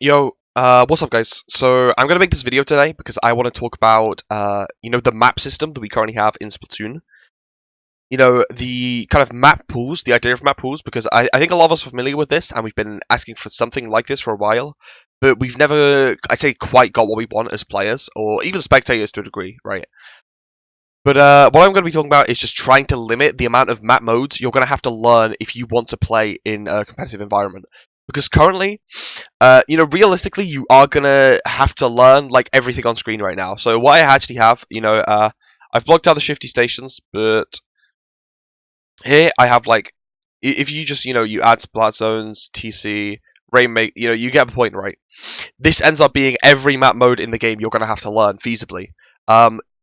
Yo, what's up, guys? So I'm gonna make this video today because I want to talk about, the map system that we currently have in Splatoon. The kind of map pools, the idea of map pools, because I think a lot of us are familiar with this, and we've been asking for something like this for a while, but we've never, I'd say, quite got what we want as players, or even spectators to a degree, right? But what I'm going to be talking about is just trying to limit the amount of map modes you're going to have to learn if you want to play in a competitive environment. Because currently, realistically, you are gonna have to learn like everything on screen right now. So what I actually have, I've blocked out the shifty stations, but here I have like, if you just, you add splat zones, TC, rainmake, you get a point, right? This ends up being every map mode in the game you're gonna have to learn feasibly,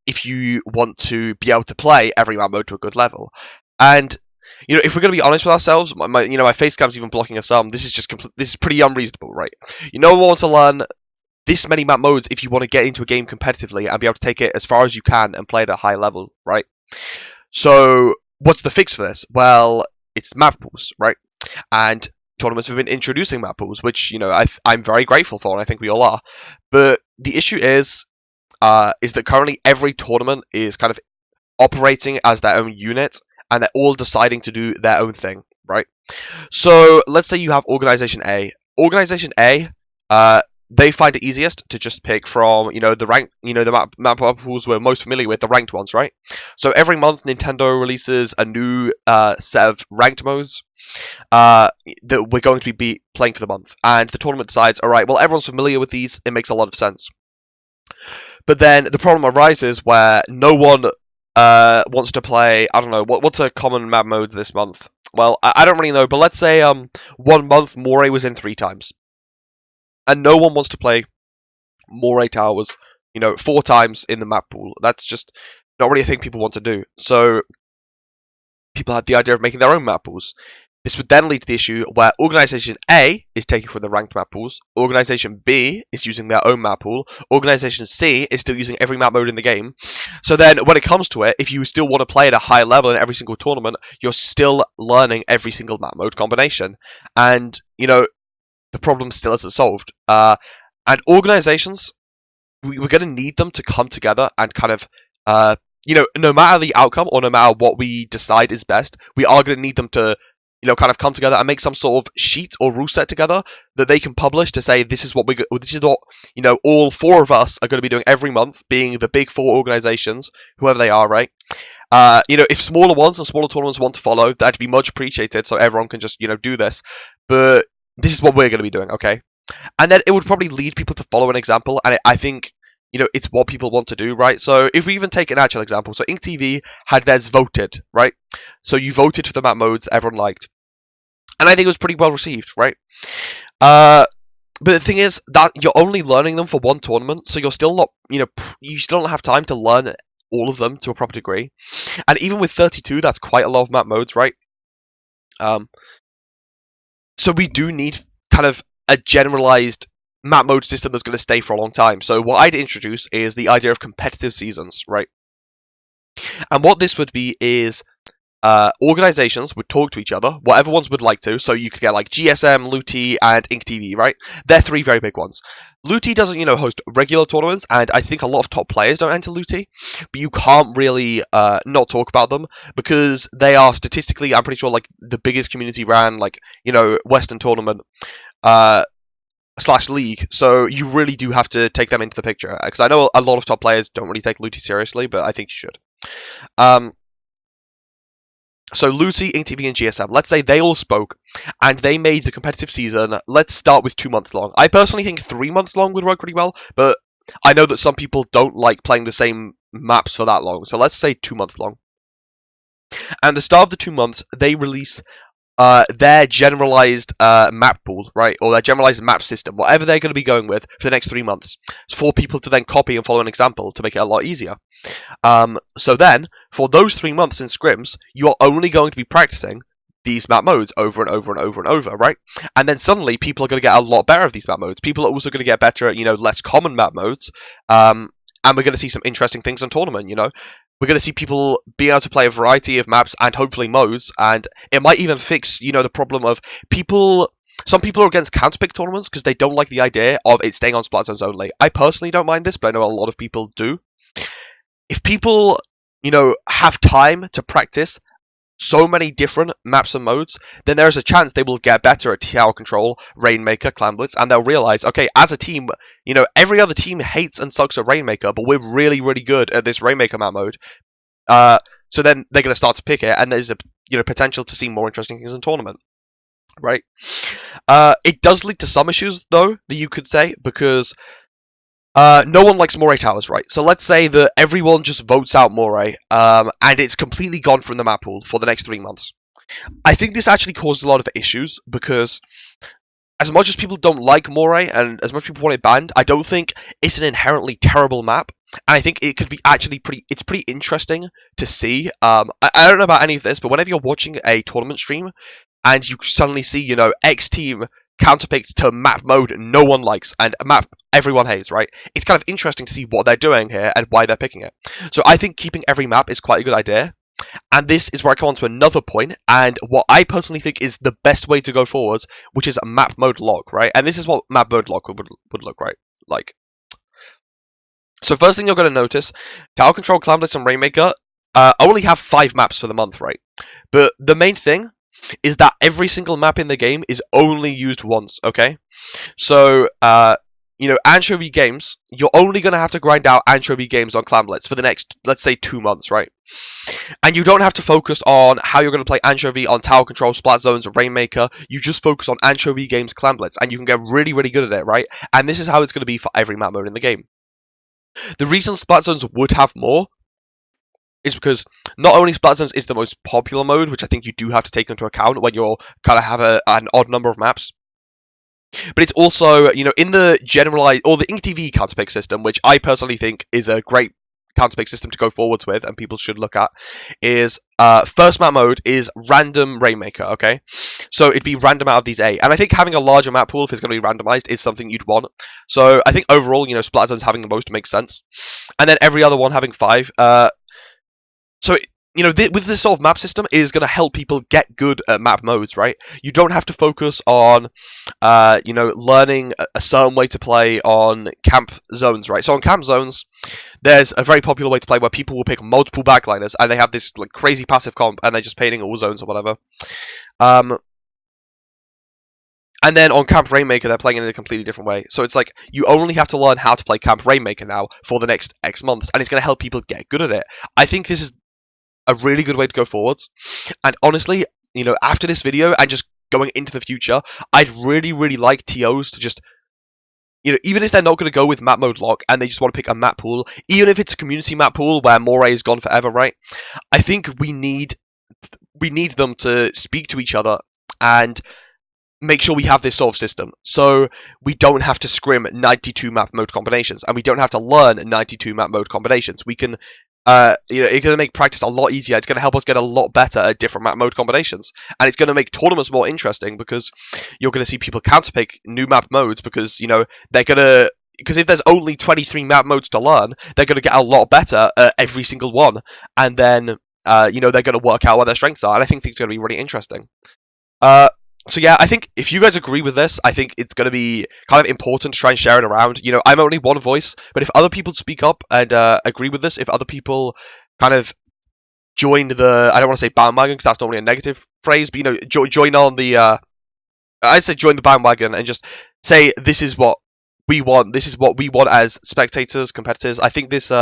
if you want to be able to play every map mode to a good level. And if we're going to be honest with ourselves, my face cam's even blocking a sum. This is this is pretty unreasonable, right? You no one wants to learn this many map modes if you want to get into a game competitively and be able to take it as far as you can and play at a high level, right? So, what's the fix for this? Well, it's map pools, right? And tournaments have been introducing map pools, which I'm very grateful for, and I think we all are. But the issue is that currently every tournament is kind of operating as their own unit, and they're all deciding to do their own thing, right? So let's say you have Organization A. Organization A, they find it easiest to just pick from, the rank, the map pools we're most familiar with, the ranked ones, right? So every month, Nintendo releases a new set of ranked modes that we're going to be playing for the month, and the tournament decides, all right, well, everyone's familiar with these, it makes a lot of sense. But then the problem arises where no one wants to play. I don't know what's a common map mode this month. Well, I don't really know, but let's say 1 month Moray was in 3 times, and no one wants to play Moray Towers, 4 times in the map pool. That's just not really a thing people want to do. So people had the idea of making their own map pools. This would then lead to the issue where Organization A is taking from the ranked map pools, Organization B is using their own map pool, Organization C is still using every map mode in the game. So then, when it comes to it, if you still want to play at a high level in every single tournament, you're still learning every single map mode combination. And, the problem still isn't solved. And organizations, we're going to need them to come together and kind of, no matter the outcome or no matter what we decide is best, we are going to need them to kind of come together and make some sort of sheet or rule set together that they can publish to say this is what all 4 of us are going to be doing every month, being the big 4 organizations, whoever they are, right? If smaller ones and smaller tournaments want to follow, that'd be much appreciated, so everyone can just do this. But this is what we're going to be doing, okay? And then it would probably lead people to follow an example, and I think it's what people want to do, right? So if we even take an actual example, so InkTV had theirs voted, right? So you voted for the map modes that everyone liked, and I think it was pretty well received, right? But the thing is that you're only learning them for 1 tournament, so you're still not, you still don't have time to learn all of them to a proper degree. And even with 32, that's quite a lot of map modes, right? So we do need kind of a generalized map mode system that's going to stay for a long time. So what I'd introduce is the idea of competitive seasons, right? And what this would be is organizations would talk to each other, whatever ones would like to. So you could get like GSM, Looty, and InkTV, right? They're 3 very big ones. Looty doesn't, host regular tournaments, and I think a lot of top players don't enter Looty, but you can't really not talk about them because they are statistically, I'm pretty sure, like the biggest community ran, like, Western tournament / league. So you really do have to take them into the picture because I know a lot of top players don't really take Looty seriously, but I think you should. So Lucy, InkTV, and GSM, let's say they all spoke, and they made the competitive season, let's start with 2 months long. I personally think 3 months long would work pretty well, but I know that some people don't like playing the same maps for that long, so let's say 2 months long. And the start of the 2 months, they release their generalized map pool, right, or their generalized map system, whatever they're going to be going with for the next 3 months, for people to then copy and follow an example to make it a lot easier. So then, for those 3 months in scrims, you are only going to be practicing these map modes over and over and over and over, right? And then suddenly, people are going to get a lot better at these map modes. People are also going to get better at, less common map modes. And we're going to see some interesting things in tournament, We're going to see people being able to play a variety of maps and hopefully modes, and it might even fix, the problem of people some people are against counterpick tournaments because they don't like the idea of it staying on Splat Zones only. I personally don't mind this, but I know a lot of people do. If people, have time to practice so many different maps and modes, then there's a chance they will get better at tower control, Rainmaker, Clan Blitz, and they'll realize, okay, as a team, every other team hates and sucks at Rainmaker, but we're really, really good at this Rainmaker map mode. So then they're going to start to pick it, and there's a potential to see more interesting things in tournament, right? It does lead to some issues, though, that you could say, because no one likes Moray Towers, right? So let's say that everyone just votes out Moray, and it's completely gone from the map pool for the next 3 months. I think this actually causes a lot of issues, because as much as people don't like Moray, and as much as people want it banned, I don't think it's an inherently terrible map. And I think it could be actually pretty interesting to see. I don't know about any of this, but whenever you're watching a tournament stream, and you suddenly see, X team counterpicked to map mode no one likes, and a map everyone hates, right? It's kind of interesting to see what they're doing here, and why they're picking it. So I think keeping every map is quite a good idea. And this is where I come on to another point, and what I personally think is the best way to go forwards, which is a map mode lock, right? And this is what map mode lock would look like. So first thing you're going to notice, Tower Control, Clan Blitz, and Rainmaker only have 5 maps for the month, right? But the main thing is that every single map in the game is only used once, okay? So, Anchovy Games, you're only going to have to grind out Anchovy Games on Clan Blitz for the next, let's say, 2 months, right? And you don't have to focus on how you're going to play Anchovy on Tower Control, Splat Zones, or Rainmaker. You just focus on Anchovy Games Clan Blitz, and you can get really, really good at it, right? And this is how it's going to be for every map mode in the game. The reason Splat Zones would have more is because not only Splat Zones is the most popular mode, which I think you do have to take into account when you're kind of have an odd number of maps, but it's also, in the generalized, or the InkTV counterpick system, which I personally think is a great counterpick system to go forwards with, and people should look at, is first map mode is random Rainmaker, okay? So it'd be random out of these 8. And I think having a larger map pool, if it's going to be randomized, is something you'd want. So I think overall, Splat Zones having the most makes sense. And then every other one having 5. So, with this sort of map system, it is going to help people get good at map modes, right? You don't have to focus on, learning a certain way to play on camp zones, right? So on camp zones, there's a very popular way to play where people will pick multiple backliners, and they have this like crazy passive comp, and they're just painting all zones or whatever. And then on Camp Rainmaker, they're playing it in a completely different way. So it's like, you only have to learn how to play Camp Rainmaker now for the next X months, and it's going to help people get good at it. I think this is a really good way to go forwards. And honestly, after this video and just going into the future, I'd really, really like TOs to just, even if they're not going to go with map mode lock and they just want to pick a map pool, even if it's a community map pool where Moray is gone forever, right? I think we need them to speak to each other and make sure we have this sort of system, so we don't have to scrim 92 map mode combinations, and we don't have to learn 92 map mode combinations. We can, it's going to make practice a lot easier. It's going to help us get a lot better at different map mode combinations, and it's going to make tournaments more interesting, because you're going to see people counterpick new map modes, because, they're going to, because if there's only 23 map modes to learn, they're going to get a lot better at every single one, and then, they're going to work out what their strengths are, and I think it's going to be really interesting. So yeah, I think if you guys agree with this, I think it's going to be kind of important to try and share it around. I'm only one voice, but if other people speak up and agree with this, if other people kind of join the, I don't want to say bandwagon, because that's normally a negative phrase, but join on the, I'd say join the bandwagon and just say, this is what we want as spectators, competitors. I think this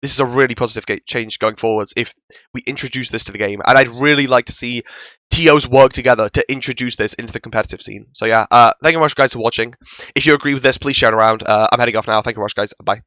is a really positive change going forwards if we introduce this to the game, and I'd really like to see TOs work together to introduce this into the competitive scene. So yeah, thank you very much, guys, for watching. If you agree with this, please share it around. I'm heading off now. Thank you very much, guys. Bye.